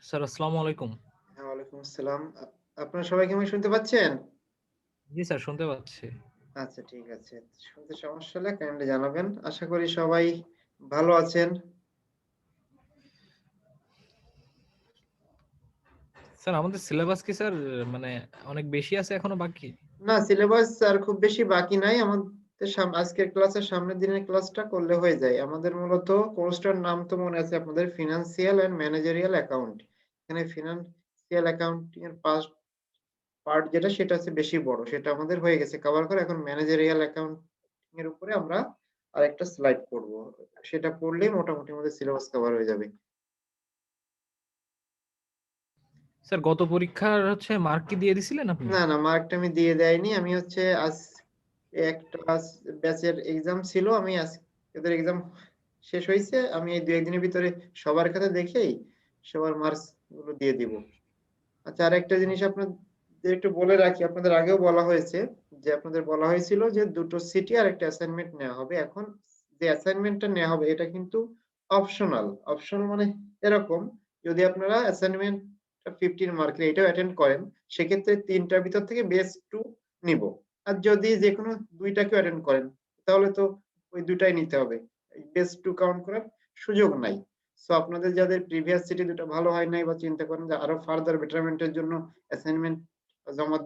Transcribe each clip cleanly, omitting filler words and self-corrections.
Sir আসসালামু আলাইকুম। হ্যাঁ, ওয়ালাইকুম আসসালাম। আপনারা সবাই কি আমাকে শুনতে পাচ্ছেন? জি স্যার শুনতে পাচ্ছি। আচ্ছা, ঠিক আছে। শুনতে সমস্যা হলে কাইন্ডলি জানাবেন। আশা করি সবাই ভালো আছেন। স্যার আমাদের সিলেবাস কি স্যার মানে অনেক বেশি আছে এখনো বাকি? না, সিলেবাস আর খুব বেশি বাকি নাই। আমাদের আজকের ক্লাসের সামনের দিনের ক্লাসটা করলে হয়ে যায়। আমাদের মূলত কোর্সটার নাম তো মনে আছে আপনাদের ফিন্যান্সিয়াল অ্যান্ড ম্যানেজেরিয়াল অ্যাকাউন্ট। এখানে ফিন্যান্সিয়াল অ্যাকাউন্টিং এর পার্ট যেটা সেটা হচ্ছে বেশি বড়। সেটা আমাদের হয়ে গেছে কভার করা। এখন ম্যানেজেরিয়াল অ্যাকাউন্টিং এর উপরে আমরা আরেকটা স্লাইড পড়ব। সেটা পড়লেই মোটামুটি আমাদের সিলেবাস কভার হয়ে যাবে। স্যার গত পরীক্ষার মার্ক কি দিয়ে দিছিলেন আপনি? না, মার্কটা আমি দিয়ে দেয়নি। আমি হচ্ছে একটা ব্যাচের এক্সাম ছিল। আমি এদের এক্সাম শেষ হইছে। আমি এই ২-১ দিনের ভিতরে সবার খাতা দেখেই সবার মার্কস গুলো দিয়ে দিব। আচ্ছা, আরেকটা জিনিস আপনাদের একটু বলে রাখি। আপনাদের আগেও বলা হয়েছে যে আপনাদের বলা হয়েছিল যে ২ টো সিটি আর একটা অ্যাসাইনমেন্ট নেওয়া হবে। এখন যে অ্যাসাইনমেন্টটা নেওয়া হবে এটা কিন্তু অপশনাল। অপশনাল মানে এরকম, যদি আপনারা অ্যাসাইনমেন্টটা 15 মার্কের এটাও অ্যাটেন্ড করেন, সেক্ষেত্রে ৩ টার ভিতর থেকে বেস্ট 2 নিবো। আর যদি যেকোনো ২ টাকেও অ্যাটেন্ড করেন, তাহলে তো ওই ২ টাই নিতে হবে। বেস্ট 2 কাউন্ট করার সুযোগ নাই। সো আপনাদের যাদের প্রিভিয়াস সিটি ২ টা ভালো হয় নাই বা চিন্তা করেন যে আরো ফার্দার বেটারমেন্ট এর জন্য অ্যাসাইনমেন্ট জমা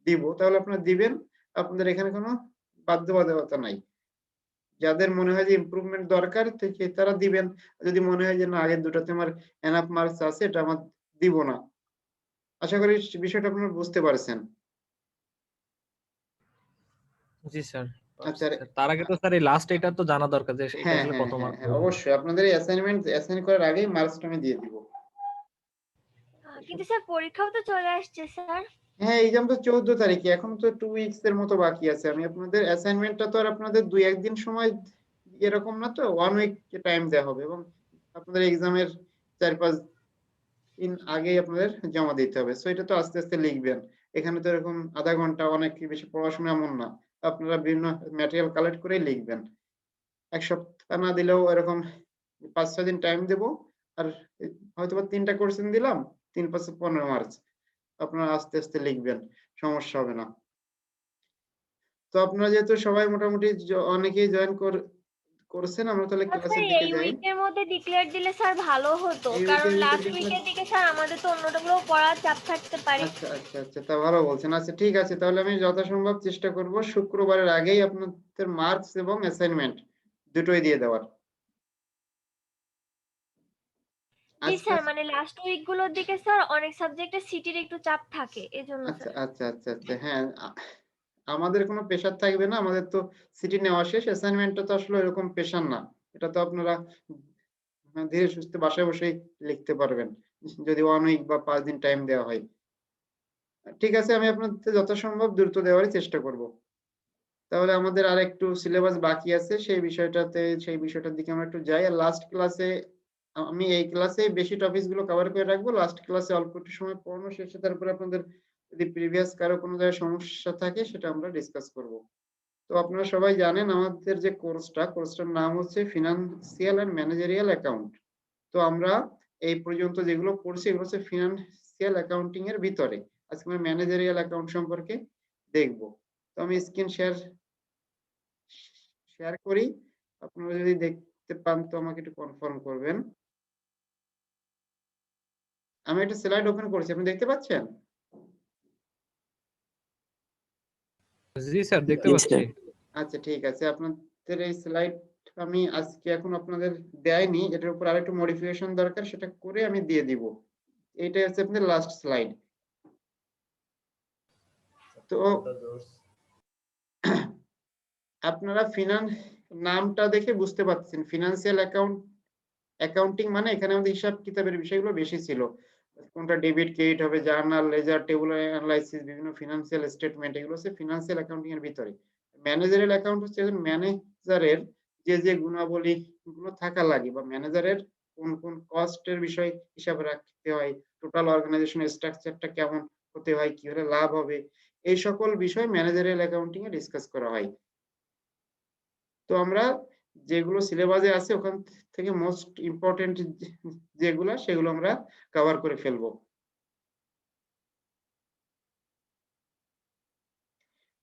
দিব, তাহলে আপনারা দিবেন। আপনাদের এখানে কোনো বাধ্যবাধকতা নাই। যাদের মনে হয় যে ইমপ্রুভমেন্ট দরকার তারা দিবেন। যদি মনে হয় যে না, আগের ২ টাতে আমার এনাফ মার্কস আছে, এটা আমার দিব না। আশা করি বিষয়টা আপনারা বুঝতে পারছেন। জি স্যার আচ্ছা, পারছি স্যার। তার আগে তো স্যার এই লাস্ট এটা তো জানা দরকার যে এটা হ্যাঁ, আসলে হ্যাঁ, কত হ্যাঁ, মার্ক হ্যাঁ, হইলো। অবশ্যই আপনাদের এই অ্যাসাইনমেন্ট অ্যাসাইন করার আগেই মার্কসটা আমি দিয়ে দিব। কিন্তু স্যার পরীক্ষাও তো চলে আসছে স্যার। হ্যাঁ, এক্সাম তো 14 তারিখে। এখন তো 2 উইকস এর মতো বাকি আছে। আমি আপনাদের অ্যাসাইনমেন্টটা তো আর আপনাদের ২-১ দিন সময় এরকম না তো। 1 উইক টাইম দেয়া হবে এবং আপনাদের এক্সামের ৪-৫ দিন আগেই আপনাদের জমা দিতে হবে। সো এটা তো আস্তে, আস্তে লিখবেন। এখানে তো এরকম ০.৫ ঘন্টা অনেক বেশি পড়াশোনা এমন না। আপনারা বিভিন্ন ম্যাটেরিয়াল কালেক্ট করেই লিখবেন। ১ সপ্তাহ না দিলেও এরকম ৫-৬ দিন টাইম দেব। আর হয়তোবা ৩ টা কোয়েশ্চেন দিলাম। ৩-৫ এ ১৫ মার্কস। আপনারা আস্তে, আস্তে লিখবেন। সমস্যা হবে না। তো আপনারা যেহেতু সবাই মোটামুটি অনেকেই জয়েন করছেন, আমরা তাহলে স্যার ক্লাসের দিকে এই যাই। উইকের মধ্যে ডিক্লেয়ার দিলে স্যার ভালো হতো, এই কারণ উইকের ভিতরে লাস্ট ডিক্লেয়ার। উইকের দিকে স্যার আমাদের তো অন্যগুলো পড়ার চাপ থাকতে পারে। আচ্ছা, আচ্ছা, আচ্ছা। তা ভালো বলছেন। আচ্ছা, ঠিক আছে। তাহলে আমি যথাসম্ভব চেষ্টা করব শুক্রবারের আগেই আপনাদের মার্কস এবং অ্যাসাইনমেন্ট দুটোই দিয়ে দেওয়ার। জি আজকে স্যার, মানে লাস্ট উইক গুলোর দিকে স্যার অনেক সাবজেক্টে সিটির একটু চাপ থাকে, এজন্য আচ্ছা, স্যার। আচ্ছা, আচ্ছা, আচ্ছা। হ্যাঁ, আমাদের কোনো প্রেশার থাকবে না। আমাদের তো সিটি নেওয়া শেষ। অ্যাসাইনমেন্টটা তো আসলে ওরকম প্রেশার না। এটা তো আপনারা ধীরে সুস্থে বাসায় বসেই লিখতে পারবেন। যদি 1 উইক বা ৫ দিন টাইম দেওয়া হয়। ঠিক আছে, আমি আপনাদের যথাসম্ভব দ্রুত দেওয়ারই চেষ্টা করব। তাহলে আমাদের আরেকটু সিলেবাস বাকি আছে। সেই বিষয়টার দিকে আমরা একটু যাই। আর লাস্ট ক্লাসে আমি এই ক্লাসেই বেশি টপিকস গুলো কভার করে রাখবো। লাস্ট ক্লাসে অল্প একটু সময় পড়ানো শেষে তারপরে আপনাদের যদি প্রিভিয়াস কারো কোনো জায়গায় সমস্যা থাকে সেটা আমরা ডিসকাস করব। তো আপনারা সবাই জানেন আমাদের যে কোর্সটার নাম হচ্ছে ফিন্যান্সিয়াল অ্যান্ড ম্যানেজেরিয়াল অ্যাকাউন্ট। তো আমরা এই পর্যন্ত যেগুলো পড়ছি এগুলো হচ্ছে ফিন্যান্সিয়াল অ্যাকাউন্টিং এর ভিতরে। আজকে আমরা ম্যানেজেরিয়াল অ্যাকাউন্ট সম্পর্কে দেখব। তো আমি স্ক্রিন শেয়ার করি। আপনারা যদি দেখতে পান তো আমাকে একটু কনফার্ম করবেন। আমি একটা স্লাইড ওপেন করছি। আপনি দেখতে পাচ্ছেন? জি স্যার দেখতে জি পাচ্ছি। স্যার। আচ্ছা, ঠিক আছে। আপনাদের এই স্লাইড আমি আজকে এখন আপনাদের দেয়নি। এটার উপর আরেকটু মডিফিকেশন দরকার, সেটা করে আমি দিয়ে দিব। এইটাই হচ্ছে আপনাদের লাস্ট স্লাইড। তো আপনারা নামটা দেখে বুঝতে পারছেন ফিন্যান্সিয়াল অ্যাকাউন্টিং মানে এখানে আমাদের হিসাব কিতাবের বিষয়গুলো বেশি ছিল। কোনটা ডেবিট ক্রেডিট হবে, জার্নাল, লেজার, টেবুলার অ্যানালাইসিস, বিভিন্ন ফিন্যান্সিয়াল স্টেটমেন্ট, এগুলো হচ্ছে ফিন্যান্সিয়াল অ্যাকাউন্টিং এর ভিতরে। ম্যানেজারিয়াল অ্যাকাউন্ট হচ্ছে একজন ম্যানেজারের যে গুণাবলী গুলো থাকা লাগে বা ম্যানেজারের কোন কস্টের বিষয় হিসাবে রাখতে হয়, টোটাল অর্গানাইজেশনের স্ট্রাকচারটা কেমন হতে হয়, কি হলে লাভ হবে, এই সকল বিষয় ম্যানেজারিয়াল অ্যাকাউন্টিং এ ডিসকাস করা হয়। তো আমরা যেগুলো সিলেবাসে আছে ওখান থেকে মোস্ট ইম্পর্টেন্ট যেগুলো সেগুলো আমরা কভার করে ফেলবো।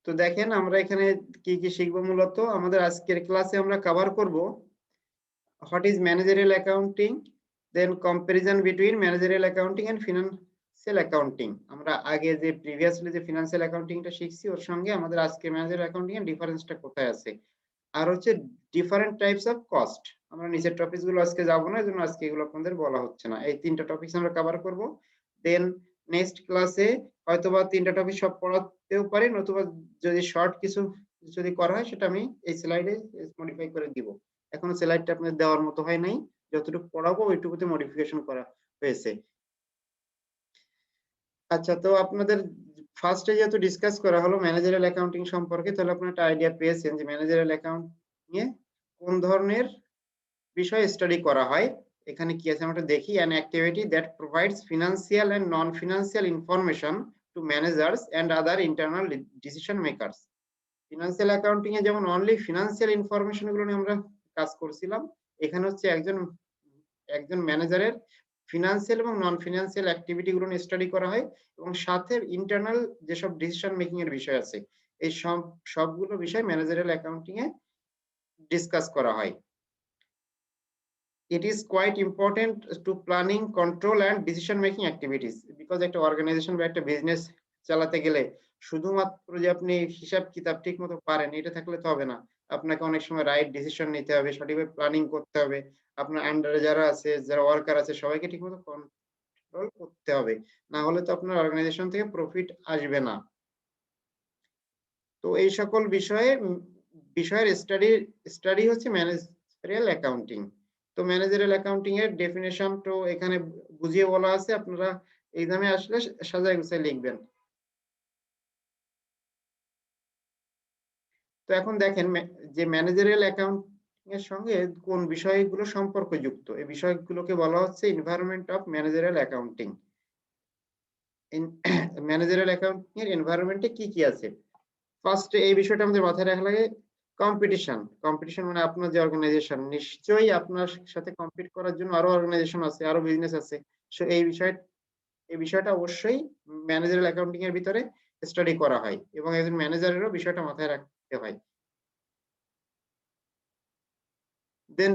তো দেখেন আমরা এখানে কি কি শিখবো। মূলত আমাদের আজকের ক্লাসে আমরা কভার করব what is managerial accounting, then comparison between managerial accounting and financial accounting। আমরা আগে যে প্রিভিয়াসলি যে ফিনান্সিয়াল অ্যাকাউন্টিংটা শিখছি ওর সঙ্গে আমাদের আজকে ম্যানেজারিয়াল অ্যাকাউন্টিং এর ডিফারেন্সটা কোথায় আছে, আর হচ্ছে ডিফারেন্ট টাইপস অফ কস্ট। আমরা নিচের টপিকস গুলো আজকে যাব না, এজন্য আজকে এগুলো আপনাদের বলা হচ্ছে না। এই তিনটা টপিকস আমরা কভার করব। দেন নেক্সট ক্লাসে হয়তোবা তিনটা টপিক সব পড়াতেও পারি, নতুবা যদি শর্ট কিছু যদি করা হয় সেটা আমি এই স্লাইডে মডিফাই করে দিব। এখনো স্লাইডটা আপনাদের দেওয়ার মতো হয় নাই, যতটুকু পড়াবো ওইটুকুতে মডিফিকেশন করা হয়েছে। আচ্ছা, তো আপনাদের ফার্স্টে যেহেতু ডিসকাস করা হলো ম্যানেজারিয়াল অ্যাকাউন্টিং সম্পর্কে, তাহলে আপনারা একটা আইডিয়া পেয়েছেন যে ম্যানেজারিয়াল অ্যাকাউন্টিং এ কোন ধরনের বিষয় স্টাডি করা হয়। এখানে কি আছে আমরা দেখি। an activity that provides financial and non-financial information to managers and other internal decision makers। Financial accounting এ যেমন অনলি ফিনান্সিয়াল ইনফরমেশন গুলো নিয়ে আমরা কাজ করছিলাম, এখানে হচ্ছে একজন ম্যানেজারের ফিনান্সিয়াল এবং নন ফিনান্সিয়াল অ্যাক্টিভিটি গুলো নিয়ে স্টাডি করা হয়, এবং সাথে ইন্টারনাল যেসব ডিসিশন মেকিং এর বিষয় আছে এই সবগুলো বিষয় ম্যানেজারিয়াল অ্যাকাউন্টিং এ ডিসকাস করা হয়। It is quite important to planning, control and decision making activities, because একটা অর্গানাইজেশন বা একটা বিজনেস চালাতে গেলে শুধুমাত্র যে আপনি হিসাব কিতাব ঠিক মতো পারেন এটা থাকলে তো হবে না। আপনাকে অনেক সময় রাইট ডিসিশন নিতে হবে, সঠিকভাবে প্ল্যানিং করতে হবে, আপনার আন্ডারে যারা আছে, যারা ওয়ার্কার আছে সবাইকে ঠিকমতো কন্ট্রোল করতে হবে, না হলে তো আপনার অর্গানাইজেশন থেকে প্রফিট আসবে না। তো এই সকল বিষয়ের স্টাডি হচ্ছে ম্যানেজারিয়াল অ্যাকাউন্টিং। তো ম্যানেজারিয়াল অ্যাকাউন্টিং এর ডেফিনেশন তো এখানে বুঝিয়ে বলা আছে, আপনারা এক্সামে আসলে সাজায় গুছায় লিখবেন। তো এখন দেখেন যে ম্যানেজারিয়াল অ্যাকাউন্টিং এর সঙ্গে কোন বিষয়গুলো সম্পর্কযুক্ত, এই বিষয়গুলোকে বলা হচ্ছে environment of managerial accounting. Managerial accounting এর এনভায়রনমেন্টে কি কি আছে। ফার্স্ট এই বিষয়টা আমাদের মাথায় রাখা লাগে। কম্পিটিশন মানে আপনার যে অর্গানাইজেশন, নিশ্চয়ই আপনার সাথে কম্পিট করার জন্য আরো অর্গানাইজেশন আছে, আরো বিজনেস আছে। সো এই বিষয়টা অবশ্যই ম্যানেজারিয়াল অ্যাকাউন্টিং এর ভিতরে স্টাডি করা হয়, এবং একজন ম্যানেজারেরও বিষয়টা মাথায় রাখতে হয়। দেন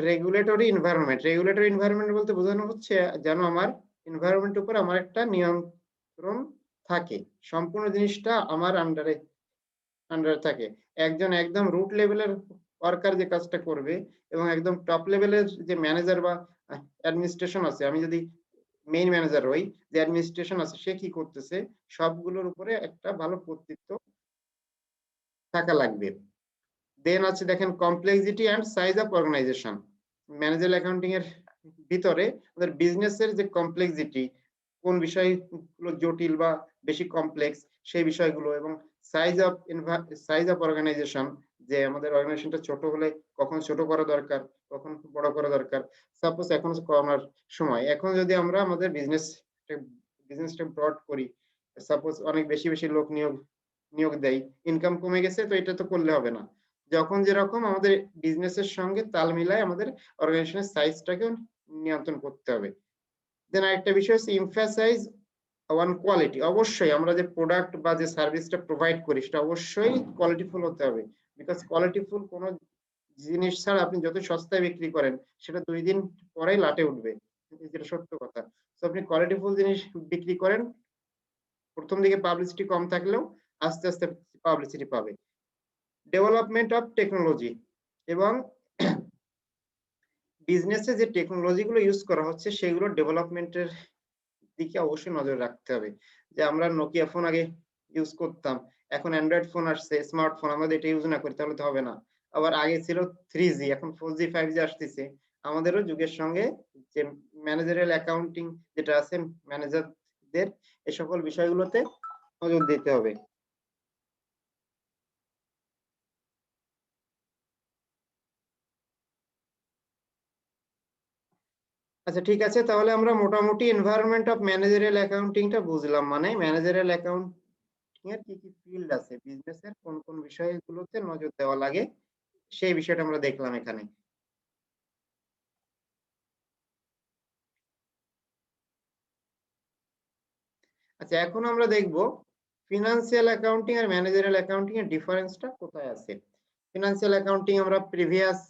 রেগুলেটরি এনভায়রনমেন্ট বলতে বোঝানো হচ্ছে যেন আমার এনভায়রনমেন্ট উপর আমার একটা নিয়ন্ত্রণ থাকে, সম্পূর্ণ জিনিসটা আমার আন্ডারে থাকে। একদম রুট লেভেলের ওয়ার্কার যে কাজটা করবে এবং একদম টপ লেভেলের যে ম্যানেজার বা অ্যাডমিনিস্ট্রেশন আছে, আমি যদি মেইন ম্যানেজার হই, যে অ্যাডমিনিস্ট্রেশন আছে সে কি করতেছে, সবগুলোর উপরে একটা ভালো কর্তৃত্ব থাকা লাগবে। দেন আছে দেখেন complexity and size of organization. Managerial accounting এর ভিতরে আমাদের বিজনেসের যে কমপ্লেক্সিটি, কোন বিষয়গুলো জটিল বা বেশি কমপ্লেক্স সেই বিষয়গুলো, এবং সাইজ অফ অর্গানাইজেশন, যে আমাদের অর্গানাইজেশনটা ছোট হলে কখন ছোট করা দরকার, কখন বড় করা দরকার। সাপোজ এখন করোনার সময়, এখন যদি আমরা আমাদের বিজনেসটা ব্রড করি, সাপোজ অনেক বেশি লোক নিয়োগ দেয়, ইনকাম কমে গেছে, তো এটা তো করলে হবে না। যখন যেরকম আমাদের বিজনেসের সঙ্গে তাল মিলায় আমাদের অর্গানাইজেশনের সাইজটাকে নিয়ন্ত্রণ করতে হবে। দেন আরেকটা বিষয় হচ্ছে এমফাসাইজ অন কোয়ালিটি। অবশ্যই আমরা যে প্রোডাক্ট বা যে সার্ভিসটা প্রোভাইড করি সেটা অবশ্যই কোয়ালিটিফুল হতে হবে, বিকজ কোয়ালিটিফুল কোনো জিনিস ছাড়া আপনি যত সস্তায় বিক্রি করেন সেটা 2 দিন পরেই লাটে উঠবে, যেটা সত্য কথা। তো আপনি কোয়ালিটিফুল জিনিস বিক্রি করেন, প্রথম দিকে পাবলিসিটি কম থাকলেও আস্তে আস্তে পাবলিসিটি পাবে। ডেভেলপমেন্ট অফ টেকনোলজি, এবং বিজনেসে যে টেকনোলজি গুলো ইউজ করা হচ্ছে সেগুলো ডেভেলপমেন্টের দিকে অবশ্যই নজর রাখতে হবে। যে আমরা নোকিয়া ফোন আগে ইউজ করতাম, এখন অ্যান্ড্রয়েড ফোন আসছে, স্মার্টফোন, আমাদের এটা ইউজ না করি তাহলে তো হবে না। আবার আগে ছিল 3G, এখন 4G 5G আসতেছে। আমাদেরও যুগের সঙ্গে যে ম্যানেজারিয়াল অ্যাকাউন্টিং যেটা আছে, ম্যানেজারদের এই সকল বিষয়গুলোতে নজর দিতে হবে। আচ্ছা, ঠিক আছে, তাহলে আমরা মোটামুটি এনভায়রনমেন্ট অফ ম্যানেজারিয়াল অ্যাকাউন্টিংটা বুঝলাম। মানে ম্যানেজারিয়াল অ্যাকাউন্টিং এর কি কি ফিল্ড আছে, বিজনেসের কোন কোন বিষয়গুলোতে নজর দেওয়া লাগে সেই বিষয়টা আমরা দেখলাম এখানে। আচ্ছা, এখন আমরা দেখব ফিনান্সিয়াল অ্যাকাউন্টিং আর ম্যানেজারিয়াল অ্যাকাউন্টিং এর ডিফারেন্সটা কোথায় আছে। ফিনান্সিয়াল অ্যাকাউন্টিং আমরা প্রিভিয়াস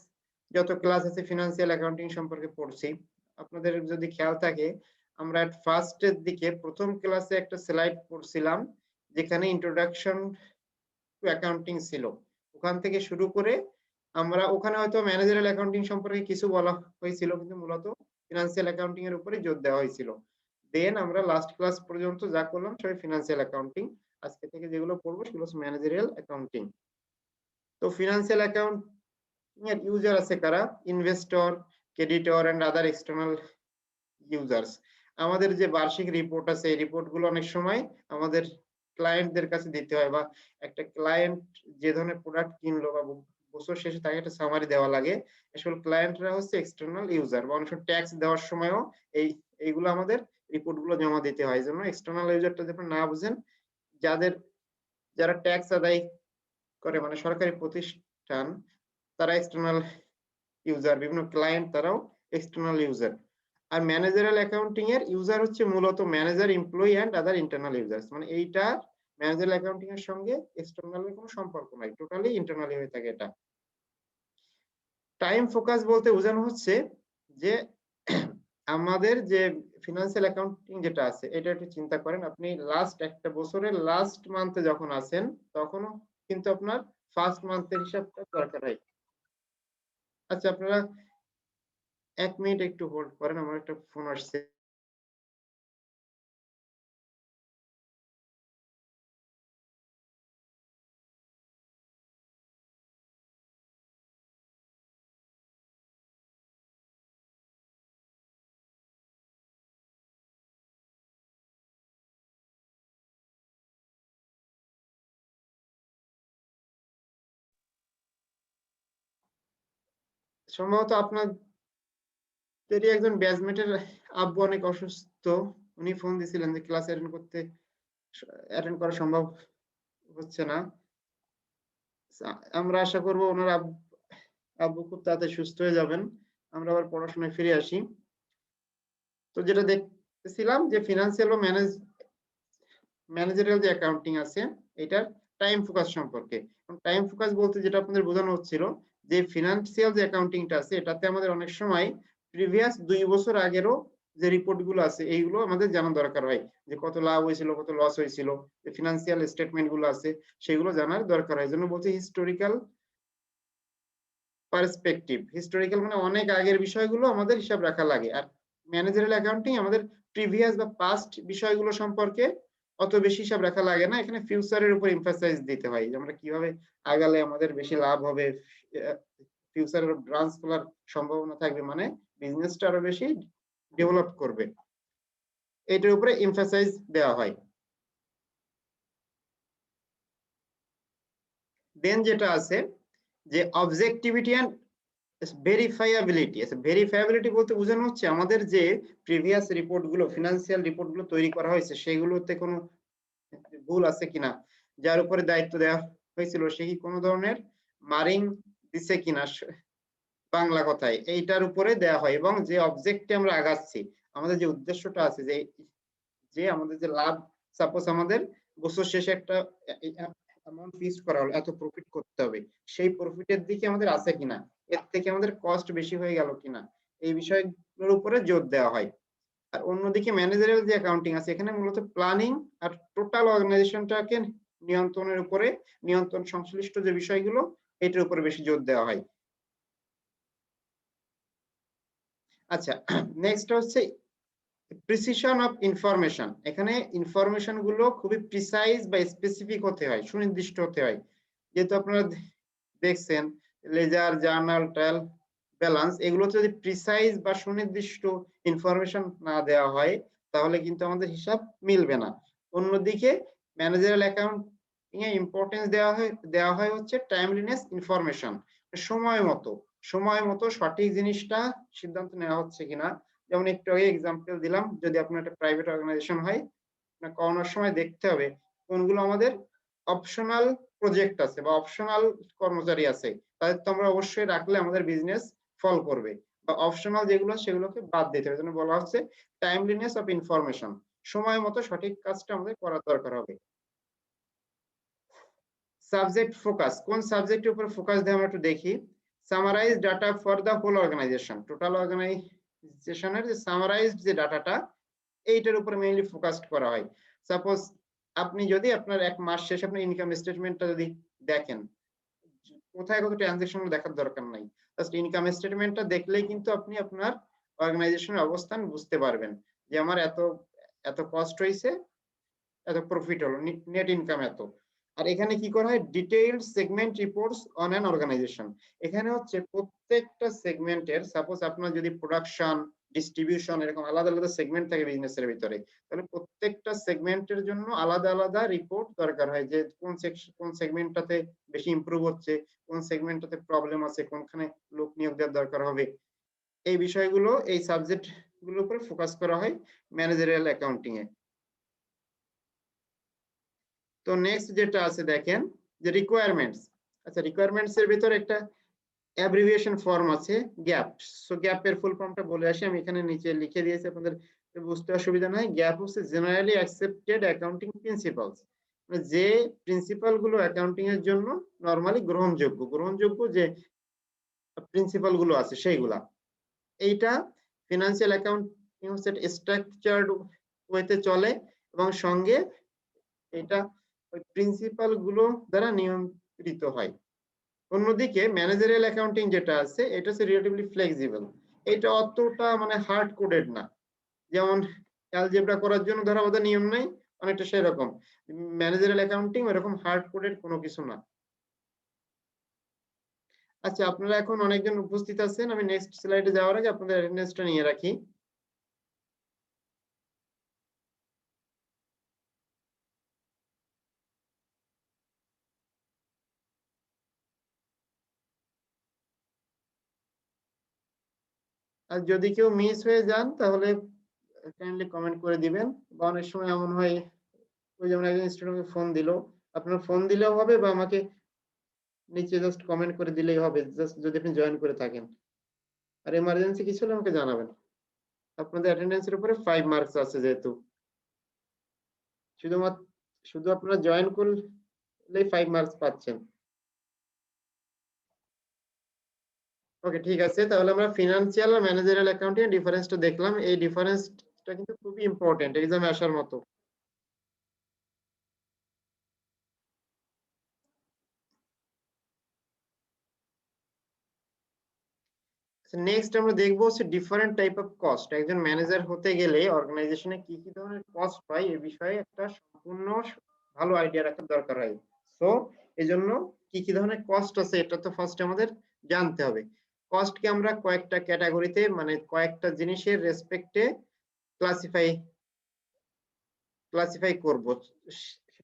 যত ক্লাস আছে ফিনান্সিয়াল অ্যাকাউন্টিং সম্পর্কে পড়ছি। আপনাদের যদি খেয়াল থাকে আমরা ফার্স্টের দিকে প্রথম ক্লাসে একটা স্লাইড পড়ছিলাম যেখানে ইন্ট্রোডাকশন টু অ্যাকাউন্টিং ছিল। ওখান থেকে শুরু করে আমরা ওখানে হয়তো ম্যানেজারিয়াল অ্যাকাউন্টিং সম্পর্কে কিছু বলা হয়েছিল, কিন্তু মূলত ফিনান্সিয়াল অ্যাকাউন্টিং এর উপরে জোর দেওয়া হয়েছিল। দেন আমরা লাস্ট ক্লাস পর্যন্ত যা করলাম সবাই ফিনান্সিয়াল অ্যাকাউন্টিং। আজকে থেকে যেগুলো পড়বো সেগুলো হচ্ছে ম্যানেজারিয়াল অ্যাকাউন্টিং। তো ফিনান্সিয়াল অ্যাকাউন্টিং এর ইউজার আছে কারা? Investor, creditor and other external users. আমাদের যে বার্ষিক রিপোর্ট আছে এই রিপোর্ট গুলো অনেক সময় আমাদের ক্লায়েন্টদের কাছে দিতে হয়, বা একটা ক্লায়েন্ট যে ধরনের প্রোডাক্ট কিনলো বা বছর শেষে তাকে একটা সামারি দেওয়া লাগে। আসলে ক্লায়েন্টরা হচ্ছে এক্সটার্নাল ইউজার, বা অনেক সময় ট্যাক্স দেওয়ার সময়ও এইগুলো আমাদের রিপোর্ট গুলো জমা দিতে হয়। এই জন্য এক্সটার্নাল ইউজারটা যখন না বুঝেন, যারা ট্যাক্স আদায় করে মানে সরকারি প্রতিষ্ঠান, তারা এক্সটার্নাল ইউজার, বিভিন্ন ক্লায়েন্ট তারাও এক্সটার্নাল ইউজার। আর ম্যানেজারিয়াল অ্যাকাউন্টিং এর ইউজার হচ্ছে মূলত manager, employee and other internal users. মানে এইটা ম্যানেজারিয়াল অ্যাকাউন্টিং এর সঙ্গে এক্সটার্নাল এর কোনো সম্পর্ক নাই, টোটালি ইন্টারনালি হয়ে থাকে এটা। টাইম ফোকাস বলতে বোঝানো হচ্ছে যে আমাদের যে ফিনান্সিয়াল অ্যাকাউন্টিং যেটা আছে এটা একটু চিন্তা করেন, আপনি লাস্ট একটা বছরের লাস্ট মান্থে যখন আছেন তখনও কিন্তু আপনার ফার্স্ট মান্থের হিসাবটা দরকার হয়। আচ্ছা, আপনারা 1 মিনিট একটু হোল্ড করেন, আমার একটা ফোন আসছে। সম্ভবত আপনাদেরই একজন ব্যাচমেটের আব্বু অনেক অসুস্থ, উনি ফোন দিছিলেন যে ক্লাস অ্যাটেন্ড করা সম্ভব হচ্ছে না। আমরা আশা করব ওনার আব্বু খুব তাড়াতাড়ি সুস্থ হয়ে যাবেন, আমরা আবার পড়াশোনায় ফিরে আসি। তো যেটা দেখতেছিলাম যে ফিনান্সিয়াল ও ম্যানেজারিয়াল যে অ্যাকাউন্টিং আছে এটার টাইম ফোকাস সম্পর্কে। টাইম ফোকাস বলতে যেটা আপনাদের বোঝানো হচ্ছিল যে ফিনান্সিয়াল যে অ্যাকাউন্টিংটা আছে এটাতে আমাদের অনেক সময় প্রিভিয়াস 2 বছর আগেরও যে রিপোর্ট গুলো আছে এইগুলো আমাদের জানা দরকার হয়, যে কত লাভ হয়েছিল কত লস হয়েছিল, যে ফিনান্সিয়াল স্টেটমেন্ট গুলো আছে সেগুলো জানার দরকার হয়। জন্য বলতে হিস্টোরিক্যাল পার্সপেক্টিভ, হিস্টোরিক্যাল মানে অনেক আগের বিষয়গুলো আমাদের হিসাব রাখা লাগে। আর ম্যানেজারিয়াল অ্যাকাউন্টিং আমাদের প্রিভিয়াস বা পাস্ট বিষয়গুলো সম্পর্কে অত বেশি হিসাব রাখা লাগে না, এখানে ফিউচারের উপর এমফাসাইজ দিতে হয় যে আমরা কিভাবে আগালে আমাদের বেশি লাভ হবে, ফিউচারের ব্রাঞ্চ খোলার সম্ভাবনা থাকবে, মানে বিজনেসটা আরো বেশি ডেভেলপ করবে, এটার উপরে এমফাসাইজ দেওয়া হয়। দেন যেটা আছে যে অবজেক্টিভিটি এন্ড ভেরিফায়াবিলিটি। ভেরিফায়াবিলিটি বলতে বোঝানো হচ্ছে আমাদের যে প্রিভিয়াস রিপোর্ট গুলো ফিনান্সিয়াল রিপোর্ট গুলো তৈরি করা হয়েছে সেগুলোতে কোনো ভুল আছে কিনা, যার উপরে দায়িত্ব দেওয়া হয়েছিল সে কি কোনো ধরনের মারিং দিছে কিনা, বাংলা কথায় এইটার উপরে দেওয়া হয়। এবং যে অবজেক্টে আমরা আগাচ্ছি, আমাদের যে উদ্দেশ্যটা আছে যে আমাদের যে লাভ, সাপোজ আমাদের বছর শেষে একটা অ্যামাউন্ট ফিক্সড করা হলো, এত প্রফিট করতে হবে, সেই প্রফিটের দিকে আমাদের আছে কিনা, এর থেকে আমাদের কস্ট বেশি হয়ে গেল কিনা, এই বিষয়গুলোর উপরে জোর দেওয়া হয়। আর অন্যদিকে ম্যানেজারিয়াল যে অ্যাকাউন্টিং আছে এখানে মূলত প্ল্যানিং আর টোটাল অর্গানাইজেশনটাকে নিয়ন্ত্রণের উপরে, নিয়ন্ত্রণ সংশ্লিষ্ট যে বিষয়গুলো এটার উপরে বেশি জোর দেওয়া হয়। আচ্ছা, নেক্সট হচ্ছে প্রিসিশন অফ ইনফরমেশন। এখানে ইনফরমেশন গুলো খুবই প্রিসাইজ বা স্পেসিফিক হতে হয়, সুনির্দিষ্ট হতে হয়। যেহেতু আপনারা দেখছেন লেজার, জার্নাল, ট্রায়াল ব্যালেন্স, এগুলো যদি প্রিসাইজ বা সুনির্দিষ্ট ইনফরমেশন না দেওয়া হয় তাহলে কিন্তু আমাদের হিসাব মিলবে না। অন্যদিকে ম্যানেজারিয়াল অ্যাকাউন্টিং এ ইম্পর্টেন্স দেওয়া হয় হচ্ছে টাইমলিনেস ইনফরমেশন, সময় মতো সঠিক জিনিসটা সিদ্ধান্ত নেওয়া হচ্ছে কিনা। যেমন একটু আগে এক্সাম্পল দিলাম, যদি আপনার একটা প্রাইভেট অর্গানাইজেশন হয়, করানোর সময় দেখতে হবে কোনগুলো আমাদের অপশনাল প্রজেক্ট আছে বা অপশনাল কর্মচারী আছে, তাদের তো আমরা অবশ্যই রাখলে আমাদের বিজনেস ফল করবে, বা অপশনাল যেগুলো সেগুলোকে বাদ দিতে হবে। জন্য বলা হচ্ছে টাইমলিনেস অফ ইনফরমেশন, সময় মতো সঠিক কাজটা আমাদের করার দরকার হবে। সাবজেক্ট ফোকাস, কোন সাবজেক্টের উপর ফোকাস দিয়ে আমরা একটু দেখি। Summarize data for the whole organization, total অর্গানাইজেশনের যে সামারাইজড যে ডাটাটা এইটার উপর মেইনলি ফোকাস করা হয়। সাপোজ আপনি যদি আপনার এক মাস শেষে আপনার ইনকাম স্টেটমেন্টটা যদি দেখেন, কোথায় কত ট্রানজাকশন দেখার দরকার নাই, জাস্ট ইনকাম স্টেটমেন্টটা দেখলেই কিন্তু আপনি আপনার অর্গানাইজেশনের অবস্থান বুঝতে পারবেন যে আমার এত এত কস্ট হয়েছে, এত প্রফিট হলো, নেট ইনকাম এত। আর এখানে কি করা হয়, detailed segment reports on an organization. এখানে হচ্ছে প্রত্যেকটা সেগমেন্টের, সাপোজ আপনার যদি প্রোডাকশন, ডিস্ট্রিবিউশন এরকম আলাদা আলাদা সেগমেন্ট থাকে বিজনেসের ভিতরে, তাহলে প্রত্যেকটা সেগমেন্টের জন্য আলাদা আলাদা রিপোর্ট দরকার হয়, যে কোন সেগমেন্টটাতে বেশি ইমপ্রুভ হচ্ছে, কোন সেগমেন্টটাতে প্রবলেম আছে, কোনখানে লোক নিয়োগ দেওয়ার দরকার হবে। এই বিষয়গুলো এই সাবজেক্ট গুলোর উপর ফোকাস করা হয় ম্যানেজারিয়াল অ্যাকাউন্টিং এ। তো নেক্সট যেটা আছে দেখেন যে রিকোয়ারমেন্টস। আচ্ছা, রিকোয়ারমেন্টস এর ভিতর একটা অ্যাব্রিভিয়েশন ফর্ম আছে গ্যাপ। সো গ্যাপের ফুল ফর্মটা বলে আসি, আমি এখানে নিচে লিখে দিয়েছি, আপনাদের বুঝতে অসুবিধা নাই। গ্যাপ হচ্ছে জেনারেলি অ্যাকসেপ্টেড অ্যাকাউন্টিং প্রিন্সিপালস, যে প্রিন্সিপাল গুলো অ্যাকাউন্টিং এর জন্য নরমালি গ্রহণযোগ্য যে প্রিন্সিপাল গুলো আছে সেইগুলা। এইটা ফিনান্সিয়াল অ্যাকাউন্টিং হচ্ছে স্ট্রাকচার্ড ওয়েতে চলে, এবং সঙ্গে এটা ওই প্রিন্সিপাল গুলো দ্বারা নিয়ন্ত্রিত হয়। অন্যদিকে ম্যানেজারিয়াল অ্যাকাউন্টিং যেটা আছে এটা হচ্ছে রিলেটিভলি ফ্লেক্সিবল, এটা অতটা মানে হার্ড কোডেড না। যেমন অ্যালজেব্রা করার জন্য ধরা বাঁধা নিয়ম নাই, অনেকটা সেরকম ম্যানেজারিয়াল অ্যাকাউন্টিং এরকম হার্ড কোডেড কোনো কিছু না। আচ্ছা, আপনারা এখন অনেকজন উপস্থিত আছেন, আমি নেক্সট স্লাইডে যাওয়ার আগে আপনাদের অ্যাটেন্ডেন্সটা নিয়ে রাখি। আর যদি কেউ মিস হয়ে যান তাহলে কাইন্ডলি কমেন্ট করে দিবেন, বা অনেক সময় এমন হয় ওই যেমন একজন স্টুডেন্টকে ফোন দিল, আপনার ফোন দিলেও হবে বা আমাকে নিচে জাস্ট কমেন্ট করে দিলেই হবে, জাস্ট যদি আপনি জয়েন করে থাকেন। আর এমার্জেন্সি কিছু হলে আমাকে জানাবেন। আপনাদের অ্যাটেন্ডেন্সের উপরে 5 মার্কস আছে, যেহেতু শুধু আপনারা জয়েন করলেই 5 মার্কস পাচ্ছেন। ওকে, ঠিক আছে, তাহলে আমরা ফিনান্সিয়াল আর ম্যানেজারিয়াল অ্যাকাউন্টিং এর ডিফারেন্সটা দেখলাম। এই ডিফারেন্সটা কিন্তু খুবই ইম্পর্টেন্ট এক্সামে আসার মতো। নেক্সট আমরা দেখবো হচ্ছে ডিফারেন্ট টাইপ অফ কস্ট। একজন ম্যানেজার হতে গেলে অর্গানাইজেশনে কি কি ধরনের কস্ট হয় এই বিষয়ে একটা সম্পূর্ণ ভালো আইডিয়া রাখার দরকার হয়। সো এই জন্য কি কি ধরনের কস্ট আছে এটা তো ফার্স্ট আমাদের জানতে হবে। কস্টকে আমরা কয়েকটা ক্যাটাগরিতে মানে কয়েকটা জিনিসের রেসপেক্টে ক্লাসিফাই করব।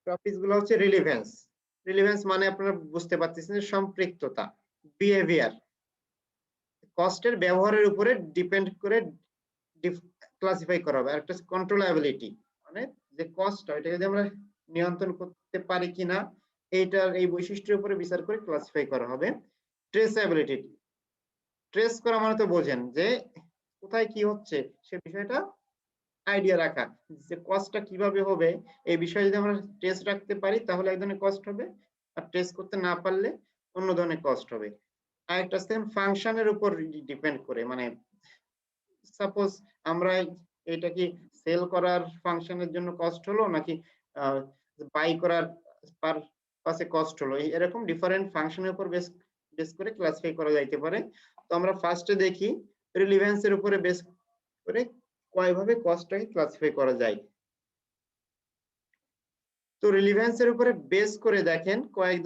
টপিক গুলো হচ্ছে রিলেভেন্স মানে আপনারা বুঝতে পারতেছেন যে সম্পৃক্ততা, বিহেভিয়ার, কস্টের ব্যবহারের উপরে ডিপেন্ড করে ক্লাসিফাই করা হবে। আর একটা কন্ট্রোলাবিলিটি, মানে যে কস্টটা এটা যদি আমরা নিয়ন্ত্রণ করতে পারি কিনা এইটার এই বৈশিষ্ট্যের উপরে বিচার করে ক্লাসিফাই করা হবে। ট্রেসেবিলিটি, ট্রেস করা মানে তো বোঝেন যে কোথায় কি হচ্ছে সে বিষয়টা আইডিয়া রাখা, যে কস্টটা কিভাবে হবে এই বিষয়ে যদি আমরা ট্রেস রাখতে পারি তাহলে এক ধরনের কস্ট হবে, আর ট্রেস করতে না পারলে অন্য ধরনের কস্ট হবে। আরেকটা ফাংশনের উপর ডিপেন্ড করে, মানে সাপোজ আমরা এটা কি সেল করার ফাংশনের জন্য কস্ট হলো নাকি বাই করার পারপাসে কস্ট হলো, এরকম ডিফারেন্ট ফাংশনের উপর বেস করে ক্লাসিফাই করা যাইতে পারে। তো আমরা ফার্স্টে দেখি রিলেভেন্সের উপরে বেস করে কয়ভাবে কস্টটাকে ক্লাসিফাই করা যায়। তো রিলেভেন্সের উপরে বেস করে দেখেন কয়েক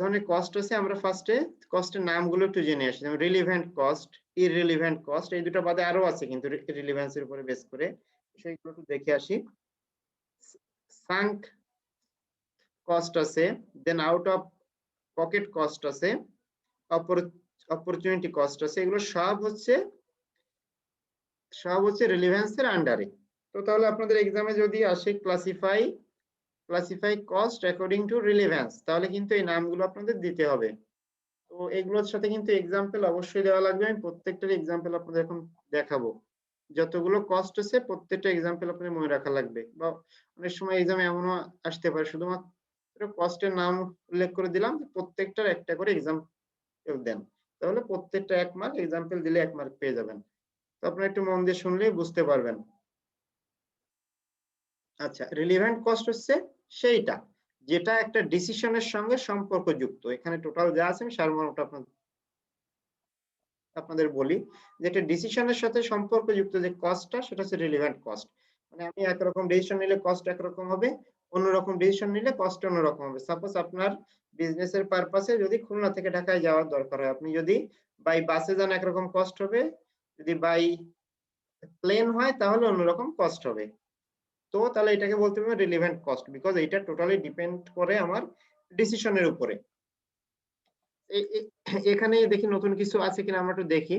ধরনের কস্ট আছে। আমরা ফার্স্টে কস্টের নামগুলো একটু জেনে আসি, যেমন রিলেভেন্ট কস্ট, ইররিলেভেন্ট কস্ট, এই দুটো বাদে আরো আছে কিন্তু রিলেভেন্সের উপরে বেস করে, সেইগুলো একটু দেখে আসি। সাঙ্ক কস্ট আছে, দেন আউট অফ পকেট কস্ট আছে, অপরচুনিটি কস্ট আছে, এগুলো সব হচ্ছে রিলেভেন্সের আন্ডারে। তো তাহলে আপনাদের এক্সামে যদি আসে classify cost according to relevance, তাহলে কিন্তু এই নামগুলো আপনাদের দিতে হবে। তো এগুলোর সাথে কিন্তু এক্সাম্পল অবশ্যই দেওয়া লাগবে, আমি প্রত্যেকটার এক্সাম্পল আপনাদের এখন দেখাবো। যতগুলো কস্ট আছে প্রত্যেকটা এক্সাম্পল আপনাদের মনে রাখা লাগবে, বা অনেক সময় এক্সামে এমনও আসতে পারে শুধুমাত্র কস্টের নাম উল্লেখ করে দিলাম, প্রত্যেকটার একটা করে এক্সাম্পল দেন, তাহলে প্রত্যেকটা 1 মার্ক, এক্সাম্পল দিলে 1 মার্ক পেয়ে যাবেন। তো আপনারা একটু মন দিয়ে শুনলেই বুঝতে পারবেন। আচ্ছা, রিলেভেন্ট কস্ট হচ্ছে সেইটা যেটা একটা ডিসিশনের সঙ্গে সম্পর্কযুক্ত। এখানে টোটাল যা আছে আমি সারমর্মটা আপনাদের বলি, যে একটা ডিসিশনের সাথে সম্পর্কযুক্ত যে কস্টটা সেটা হচ্ছে রিলেভেন্ট কস্ট। মানে আমি একরকম ডিসিশন নিলে কস্ট একরকম হবে, অন্যরকম ডিসিশন নিলে কস্ট অন্যরকম হবে। সাপোজ আপনার বিজনেসের পারপাসে যদি খুলনা থেকে ঢাকায় যাওয়ার দরকার হয়, আপনি যদি বাই বাসে যান একরকম কস্ট হবে, যদি বাই প্লেন হয় তাহলে অন্যরকম কস্ট হবে। তো তাহলে এটাকে বলতে হবে রিলেভেন্ট কস্ট, বিকজ এটা টোটালি ডিপেন্ড করে আমার ডিসিশনের উপরে। এখানে দেখি নতুন কিছু আছে কিনা আমরা একটু দেখি।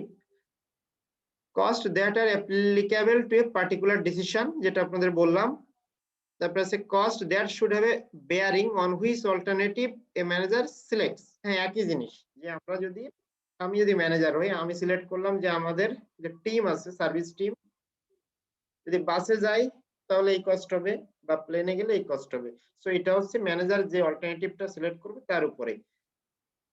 Cost that are applicable to a particular decision, যেটা আপনাদের বললাম। তারপর আছে cost that should have a bearing on which alternative a manager selects. হ্যাঁ, একই জিনিস, যে আমি যদি ম্যানেজার হই, আমি সিলেক্ট করলাম যে আমাদের যে টিম আছে, সার্ভিস টিম, যদি বাসে যাই তাহলে এই কস্ট হবে, বা প্লেনে গেলে এই কস্ট হবে। সো এটা হচ্ছে ম্যানেজার যে অল্টারনেটিভটা সিলেক্ট করবে তার উপরে।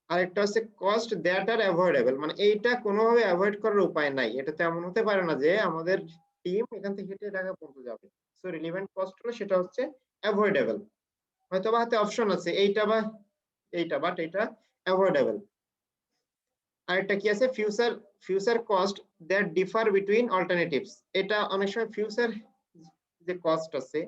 আরেকটা হচ্ছে কস্ট দ্যাট আর অ্যাভয়েডেবল, মানে এইটা কোনোভাবে অ্যাভয়েড করার উপায় নাই। এটা তো এমন হতে পারে না যে আমাদের টিম এখান থেকে হেঁটে ঢাকা পর্যন্ত যাবে। সো রিলেভেন্ট কস্ট হলো সেটা হচ্ছে অ্যাভয়েডেবল, হয়তো বা হাতে অপশন আছে এইটা বা এইটা, বাট এটা অ্যাভয়েডেবল। আরেকটা কি আছে, future cost that differ between alternatives. এটা অনেক সময় ফিউচার যে কস্ট আছে,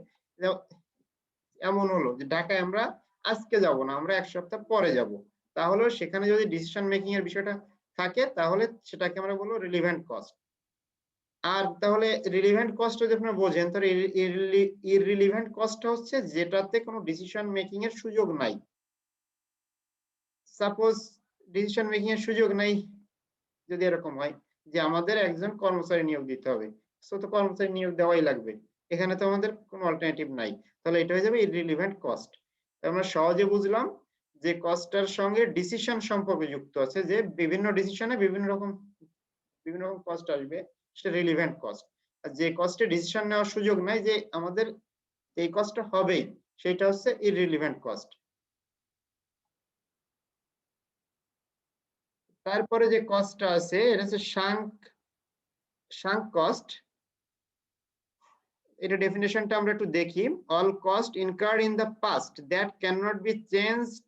এমন হলো যে ঢাকায় আমরা আজকে যাব না, আমরা 1 সপ্তাহ পরে যাব, তাহলে সেখানে যদি ডিসিশন মেকিং এর বিষয়টা থাকে তাহলে সেটাকে আমরা বলবো রিলেভেন্ট কস্ট। আর তাহলে রিলেভেন্ট কস্ট যদি আপনারা বোঝেন, তাহলে ইররিলেভেন্ট কস্ট হচ্ছে যেটাতে কোনো ডিসিশন মেকিং এর সুযোগ নাই। সাপোজ ডিসিশন মেকিং এর সুযোগ নাই যদি এরকম হয় যে আমাদের একজন কর্মচারী নিয়োগ দিতে হবে, সো তো কর্মচারী নিয়োগ দেওয়াই লাগবে, এখানে তো আমাদের কোনো অল্টারনেটিভ নাই, তাহলে এটা হয়ে যাবে ইররিলেভেন্ট কস্ট। আমরা সহজে বুঝলাম যে কস্টটার সঙ্গে ডিসিশন সম্পর্ক যুক্ত আছে, যে বিভিন্ন ডিসিশনে বিভিন্ন রকম কস্ট আসবে, সেটা রিলেভেন্ট কস্ট। আর যে কস্টে ডিসিশন নেওয়ার সুযোগ নাই, যে আমাদের এই কস্টটা হবেই, সেটা হচ্ছে ইররিলেভেন্ট কস্ট। তারপরে যে কস্টটা আছে এটা হচ্ছে সাঙ্ক কস্ট। এটা ডেফিনেশনটা আমরা একটু দেখি। All cost incurred in the past that can not be changed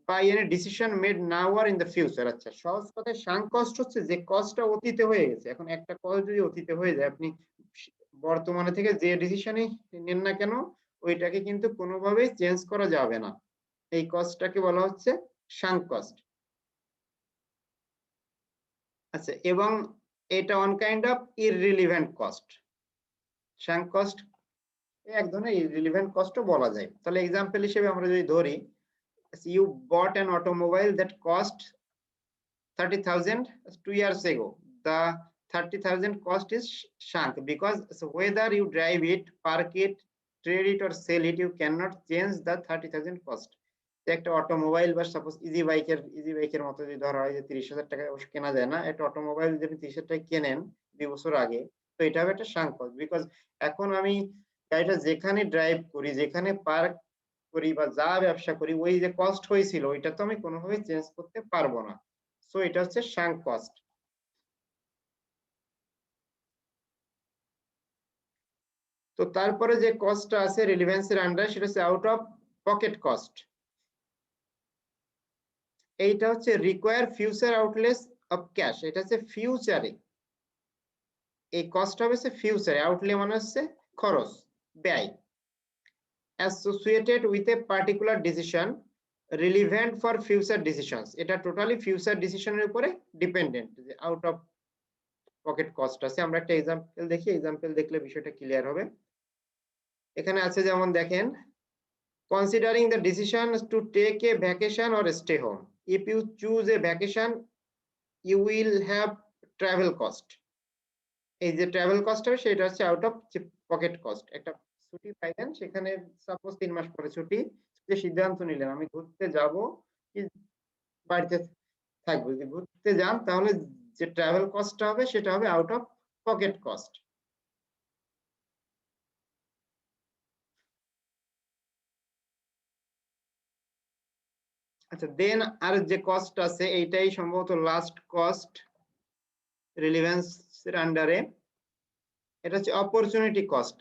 by any decision made now or in the future. আচ্ছা, সহজ কথায় সাঙ্ক কস্ট হচ্ছে যে কস্টটা অতীতে হয়ে গেছে। এখন একটা কস্ট যদি অতীতে হয়ে যায়, আপনি বর্তমানে থেকে যে ডিসিশনই নেন না কেন, ওইটাকে কিন্তু কোনোভাবেই চেঞ্জ করা যাবে না। এই কস্টটাকে বলা হচ্ছে সাঙ্ক কস্ট। আচ্ছা, এবং এটা one kind of irrelevant cost. Sunk cost এক ধরনের ইররিলেভেন্ট কস্টও বলা যায়। তাহলে এক্সাম্পল হিসেবে আমরা যদি ধরি, you bought an automobile that cost 30,000 2 years ago. The 30,000 cost is sunk because whether you drive it, park it, trade it or sell it, you cannot change the 30,000 cost. একটা automobile বা suppose easy বাইকের মতো যদি ধরা হয় যে 30,000 টাকায় অবশ্য কেনা যায় না, একটা অটোমোবাইল যদি আপনি 30,000 টাকায় কেনেন 2 বছর আগে, তো এটা হবে একটা সাঙ্ক কস্ট। বিকজ এখন আমি গাড়িটা যেখানে ড্রাইভ করি, যেখানে পার্ক করি বা যা ব্যবসা করি, ওই যে কস্ট হয়েছিল ওইটা তো আমি কোনোভাবে চেঞ্জ করতে পারবো না। সো এটা হচ্ছে সাঙ্ক কস্ট। তো তারপরে যে কস্টটা আছে রিলেভেন্সের আন্ডারে, সেটা হচ্ছে আউট অফ পকেট কস্ট। এইটা হচ্ছে রিকোয়ার ফিউচার আউটলেস অফ ক্যাশ। এটা হচ্ছে ফিউচারে, এই কস্ট হবে ফিউচারে, আউটলে মানে হচ্ছে খরচ, ব্যয়, associated with a particular decision relevant for future decisions. এটা টোটালি ফিউচার ডিসিশনের উপরে ডিপেন্ডেন্ট, যে আউট অফ পকেট কস্ট আছে। আমরা একটা এক্সাম্পল দেখি, এক্সাম্পল দেখলে বিষয়টা ক্লিয়ার হবে। এখানে আছে যেমন দেখেন, considering the decision to take a vacation or stay home, if you choose a vacation you will have travel cost. এই যে ট্রাভেল কস্ট হবে সেটা হচ্ছে আউট অফ পকেট কস্ট, একটা ছুটি পাইলেন, সেখানে সাপোজ 3 মাস পরে ছুটি, যে সিদ্ধান্ত নিলেন আমি ঘুরতে যাব কি বাড়িতে থাকবো। যদি ঘুরতে যান তাহলে যে ট্রাভেল কস্টটা হবে সেটা হবে আউট অফ পকেট কস্ট। আচ্ছা, দেন আর যে কস্ট আছে এইটাই সম্ভবত লাস্ট কস্ট রিলিভেন্স এর আন্ডারে, এটা হচ্ছে অপরচুনিটি কস্ট।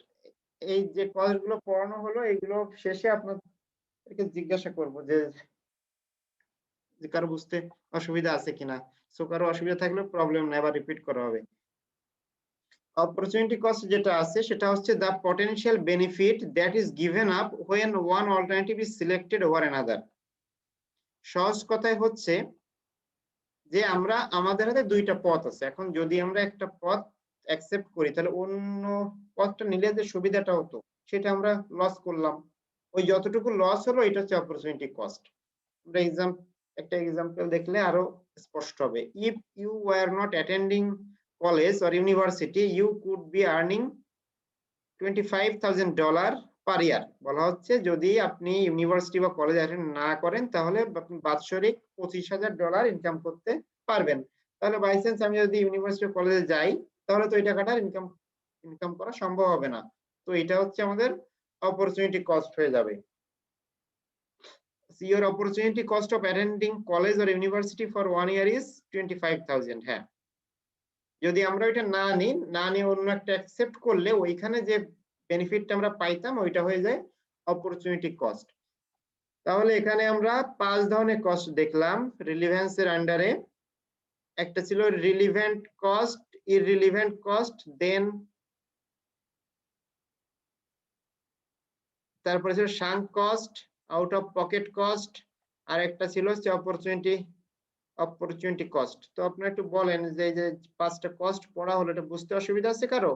এই যে কস্ট গুলো পড়ানো হলো এইগুলো শেষে আপনাদেরকে জিজ্ঞাসা করব যে কারো বুঝতে অসুবিধা আছে কিনা। সো কারো অসুবিধা থাকলে প্রবলেম নাই, আবার রিপিট করা হবে। অপরচুনিটি কস্ট যেটা আছে সেটা হচ্ছে the potential benefit that is given up when one alternative is selected over another. সহজ কথায় হচ্ছে যে আমাদের হাতে দুইটা পথ আছে, এখন যদি আমরা একটা পথ অ্যাকসেপ্ট করি তাহলে অন্য পথটা নিলে যে সুবিধাটা হতো সেটা আমরা লস করলাম। ওই যতটুকু লস হলো এটা হচ্ছে অপরচুনিটি কস্ট। আমরা একটা এক্সাম্পল দেখলে আরো স্পষ্ট হবে। If you were not attending college or university you could be earning $25,000 per year. বলা হচ্ছে যদি আপনি ইউনিভার্সিটি বা কলেজ অ্যাটেন্ড না করেন তাহলে আপনি বাৎসরিক $25,000 ইনকাম করতে পারবেন। তাহলে বাই চান্স আমি যদি ইউনিভার্সিটি কলেজে যাই তাহলে তো এই টাকাটা ইনকাম করা সম্ভব হবে না। তো এটা হচ্ছে আমাদের অপরচুনিটি কস্ট হয়ে যাবে। Your opportunity cost of attending college or university for 1 year is 25,000। হ্যাঁ, যদি আমরা ওইটা না নিয়ে অন্য একটা অ্যাকসেপ্ট করলে ওইখানে যে বেনিফিটটা আমরা পাইতাম ওইটা হয়ে যায় অপরচুনিটি কস্ট। তাহলে এখানে আমরা 5 ধরনের কস্ট দেখলাম রিলিভেন্সের আন্ডারে। একটা ছিল relevant cost, irrelevant cost, then তারপরে ছিল sunk cost, out of pocket cost, আর একটা ছিল হচ্ছে অপরচুনিটি কস্ট। তো আপনারা একটু বলেন যে এই যে 5টা কস্ট পড়া হলো এটা বুঝতে অসুবিধা আছে কারো?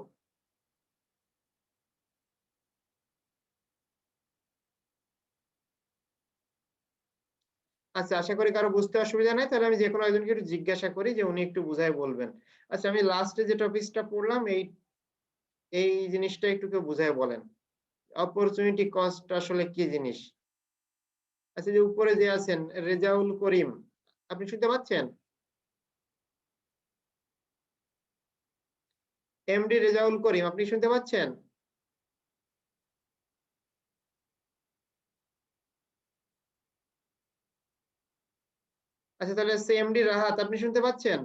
আচ্ছা, আশা করি কারো বুঝতে অসুবিধা নাই। তাহলে আমি যে কোনো একজনকে একটু জিজ্ঞাসা করি যে উনি একটু বুঝায় বলবেন। আচ্ছা, আমি লাস্টে যে টপিকসটা পড়লাম এই জিনিসটা একটু কেউ বুঝায় বলেন। অপরচুনিটি কস্ট আসলে কি জিনিস? আচ্ছা, যে উপরে যে আছেন রেজাউল করিম, আপনি শুনতে পাচ্ছেন? এমডি রেজাউল করিম, আপনি শুনতে পাচ্ছেন? আচ্ছা, তাহলে এমডি রাহাত, আপনি শুনতে পাচ্ছেন?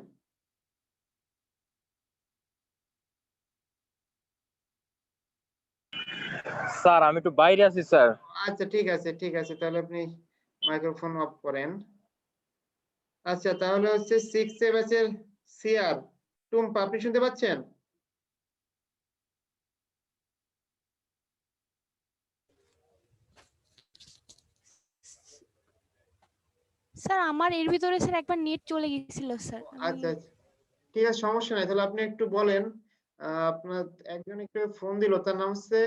স্যার আমি একটু বাইরে আছি স্যার। আচ্ছা, ঠিক আছে, তাহলে আপনি মাইক্রোফোন অফ করেন। আচ্ছা, তাহলে হচ্ছে 6 এ ব্যাচের সিআর টুম্পা, আপনি শুনতে পাচ্ছেন? স্যার আমার এর ভিতরে স্যার একবার নেট চলে গিয়েছিল স্যার। আচ্ছা, ঠিক আছে, সমস্যা নাই। তাহলে আপনি একটু বলেন। আপনার একজন একটু ফোন দিল, তার নাম হচ্ছে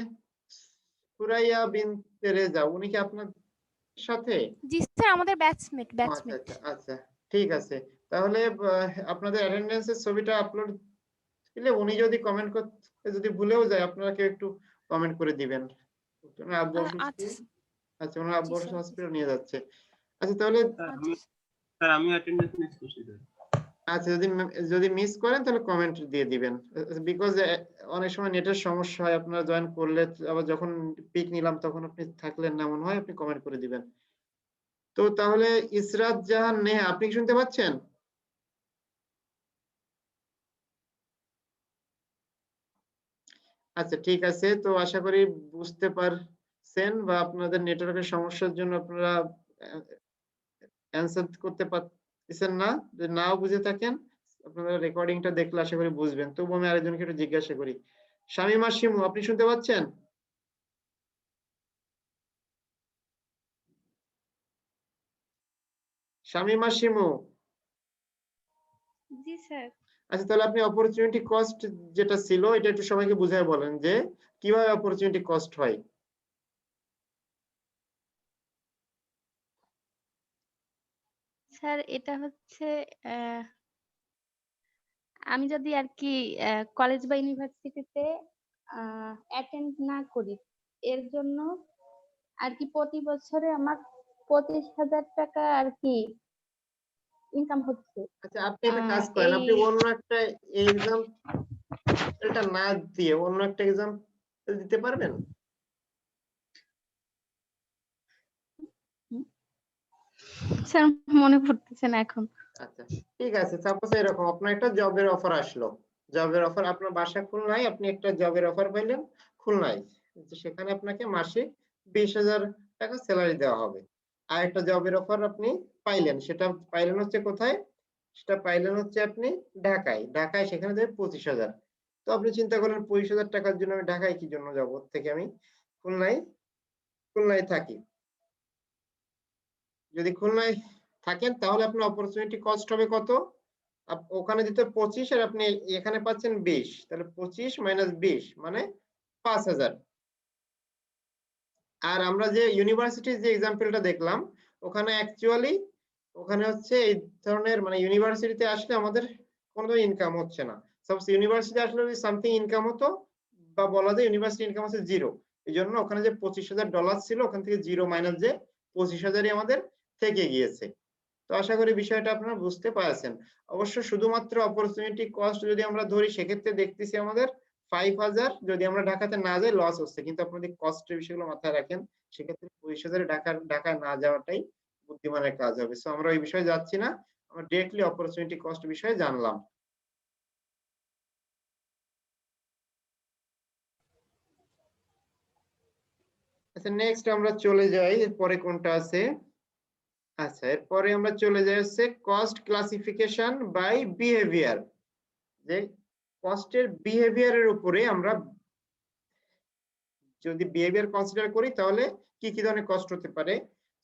সুরাইয়া বিনতে রেজা, উনি কি আপনার সাথে? জি স্যার, আমাদের ব্যাচমেট আচ্ছা, ঠিক আছে। তাহলে আপনাদের অ্যাটেন্ডেন্সের ছবিটা আপলোড দিলে উনি যদি কমেন্ট করতে যদি ভুলেও যায় আপনারা কেউ একটু কমেন্ট করে দিবেন। ওনার আব্বু অসুস্থ। আচ্ছা, ওনার আব্বু অসুস্থ, হসপিটাল নিয়ে যাচ্ছে। আচ্ছা, তাহলে স্যার আমি অ্যাটেন্ডেন্স মিস করছি স্যার। আচ্ছা, যদি মিস করেন তাহলে কমেন্ট দিয়ে দিবেন, বিকজ অনেক সময় নেটের সমস্যা হয়। আপনারা জয়েন করলে আবার যখন পিক নিলাম তখন আপনি থাকলেন না মনে হয়, আপনি কমেন্ট করে দিবেন। তো তাহলে ইসরাত জাহান নেহা, আপনি কি শুনতে পাচ্ছেন? আচ্ছা, ঠিক আছে। তো আশা করি বুঝতে পারছেন বা আপনাদের নেটওয়ার্কের সমস্যার জন্য আপনারা অ্যান্সার করতে পারছেন না। যদি নাও বুঝে থাকেন আপনারা রেকর্ডিংটা দেখলে আশা করি বুঝবেন। তবু আমি আরেকজনকে একটু জিজ্ঞাসা করি। শামিমা শিমু, আপনি শুনতে পাচ্ছেন? শামিমা শিমু? জি স্যার। আচ্ছা, তাহলে আপনি অপরচুনিটি কস্ট যেটা ছিল এটা একটু সবাইকে বুঝায় বলেন যে কিভাবে অপরচুনিটি কস্ট হয়। স্যার এটা হচ্ছে আমি যদি আর কি কলেজ বা ইউনিভার্সিটিতে অ্যাটেন্ড না করি এর জন্য আর কি প্রতি বছরে আমার 25,000 টাকা আর কি ইনকাম হচ্ছে। আচ্ছা, আপনি একটা কাজ করেন, আপনি অন্য একটা এক্সাম এটা না দিয়ে অন্য একটা এক্সাম দিতে পারবেন? স্যার মনে পড়তেছে না এখন। আচ্ছা, ঠিক আছে। সাপোজ এরকম আপনার একটা জবের অফার আসলো, জবের অফার, আপনার বাসা খুলনায়, আপনি একটা জবের অফার পাইলেন খুলনায়, সেখানে আপনাকে মাসে 20,000 টাকা স্যালারি দেওয়া হবে। আর একটা জবের অফার আপনি পাইলেন, সেটা পাইলেন হচ্ছে কোথায়? সেটা পাইলেন হচ্ছে আপনি ঢাকায়। ঢাকায় সেখানে দেবে 25,000। তো আপনি চিন্তা করলেন 25,000 টাকার জন্য আমি ঢাকায় কি জন্য যাবো, ওর থেকে আমি খুলনায় থাকি। যদি খুলনায় থাকেন তাহলে আপনার অপরচুনিটি কস্ট হবে কত? ওখানে দিতে 25 আর আপনি এখানে পাচ্ছেন 20, তাহলে 25 মাইনাস 20 মানে 5,000। আর আমরা যে ইউনিভার্সিটির যে এক্সাম্পলটা দেখলাম, ওখানে অ্যাকচুয়ালি ওখানে হচ্ছে এই ধরনের মানে ইউনিভার্সিটিতে আসলে আমাদের কোনো ইনকাম হচ্ছে না। সাপোজ ইউনিভার্সিটি আসলে যদি সামথিং ইনকাম হতো, বা বলা যায় ইউনিভার্সিটি ইনকাম হচ্ছে 0, এই জন্য ওখানে যে $25,000 ছিল ওখান থেকে 0 মাইনাস যে 25,000ই আমাদের থেকে গিয়েছে। তো আশা করি বিষয়টা আপনারা বুঝতে পারছেন। অবশ্য শুধুমাত্র অপরচুনিটি কস্ট যদি আমরা ধরি, সেক্ষেত্রে দেখতেছি আমাদের 5,000 যদি আমরা ঢাকাতে না যাই লস হচ্ছে, কিন্তু আপনাদের কস্টের বিষয়গুলো মাথায় রাখেন, সেক্ষেত্রে 25,000 ঢাকায় না যাওয়াটাই বুদ্ধিমানের কাজ হবে। সো আমরা ওই বিষয়ে যাচ্ছি না, আমরা ডিরেক্টলি অপরচুনিটি কস্ট বিষয়ে জানলাম। আচ্ছা, নেক্সট আমরা চলে যাই, এরপরে কোনটা আছে? আচ্ছা, এরপরে আমরা চলে যাই হচ্ছে কস্ট ক্লাসিফিকেশন বাই বিহেভিয়ার। যে কস্টের বিহেভিয়ারের উপরে আমরা যদি বিহেভিয়ার কনসিডার করি তাহলে কি কি ধরনের কস্ট হতে পারে।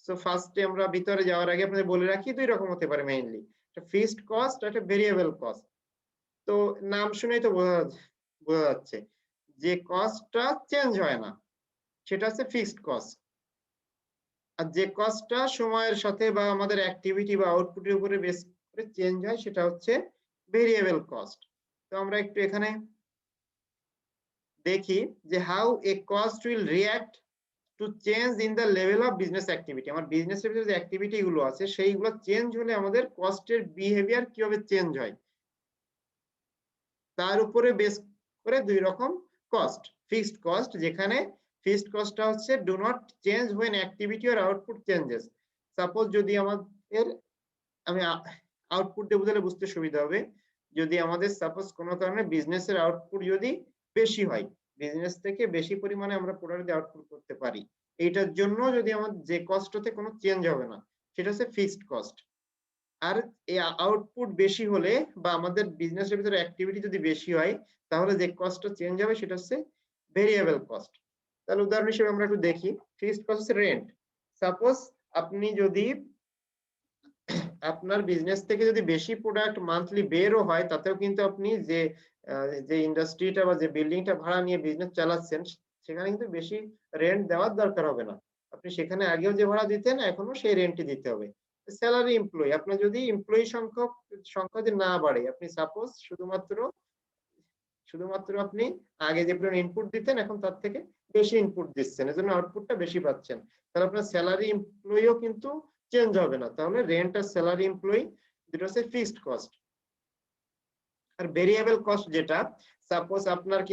সো ফার্স্টে আমরা ভিতরে যাওয়ার আগে আপনাদের বলে রাখি, দুই রকম হতে পারে মেইনলি, একটা ফিক্সড কস্ট আর একটা ভেরিয়েবল কস্ট। তো নাম শুনেই তো বোঝা যাচ্ছে যে কস্টটা চেঞ্জ হয় না সেটা হচ্ছে ফিক্সড কস্ট, আর যে কস্টটা সময়ের সাথে বা আমাদের অ্যাক্টিভিটি বা আউটপুটের উপরে বেস করে চেঞ্জ হয় সেটা হচ্ছে ভেরিয়েবল কস্ট। তো আমরা একটু এখানে দেখি যে how A cost will react to change in the level of business activity. আমার বিজনেসের ভিতরে যে অ্যাক্টিভিটি গুলো আছে সেইগুলো চেঞ্জ হলে আমাদের কস্টের বিহেভিয়ার কিভাবে চেঞ্জ হয়, তার উপরে বেস করে দুই রকম কস্ট। ফিক্সড কস্ট, যেখানে ফিক্সড কস্টটা হচ্ছে do not change when activity or output changes. Suppose যদি আমাদের, আমি আউটপুট দিয়ে বোঝালে বুঝতে সুবিধা হবে, যদি আমাদের সাপোজ কোনো কারণে বিজনেসের আউটপুট যদি বেশি হয়, বিজনেস থেকে বেশি পরিমাণে আমরা প্রোডাক্ট দিয়ে আউটপুট করতে পারি, এইটার জন্য যদি আমাদের যে কস্টতে কোনো চেঞ্জ হবে না সেটা হচ্ছে ফিক্সড কস্ট। আর এই আউটপুট বেশি হলে বা আমাদের বিজনেসের ভিতরে অ্যাক্টিভিটি যদি বেশি হয় তাহলে যে কস্টটা চেঞ্জ হবে সেটা হচ্ছে ভেরিয়েবল কস্ট। তাহলে উদাহরণ হিসেবে আমরা একটু দেখি, ফিক্সড কস্ট হচ্ছে রেন্ট। সাপোজ আপনি যদি আপনার বিজনেস থেকে যদি বেশি প্রোডাক্ট মান্থলি বেরও হয়, তাতেও কিন্তু আপনি যে ইন্ডাস্ট্রিটা বা যে বিল্ডিংটা ভাড়া নিয়ে বিজনেস চালাচ্ছেন সেখানে কিন্তু বেশি রেন্ট দেওয়ার দরকার হবে না, আপনি সেখানে আগেও যে ভাড়া দিতেন এখনো সেই রেন্টই দিতে হবে। স্যালারি এমপ্লয়ি, আপনার যদি এমপ্লয়ি সংখ্যা যদি না বাড়ে, আপনি সাপোজ শুধুমাত্র আপনি আগে যে পরিমাণ ইনপুট দিতেন এখন তার থেকে বেশি ইনপুট দিচ্ছেন, এজন্য আউটপুটটা বেশি পাচ্ছেন, তাহলে আপনার স্যালারি এমপ্লয়িও কিন্তু চেঞ্জ হবে না। তাহলে রেন্ট আর স্যালারি এমপ্লয়ি দুটো হচ্ছে ফিক্সড কস্ট। আর ভেরিয়েবল কস্ট যেটা, সাপোজ আপনার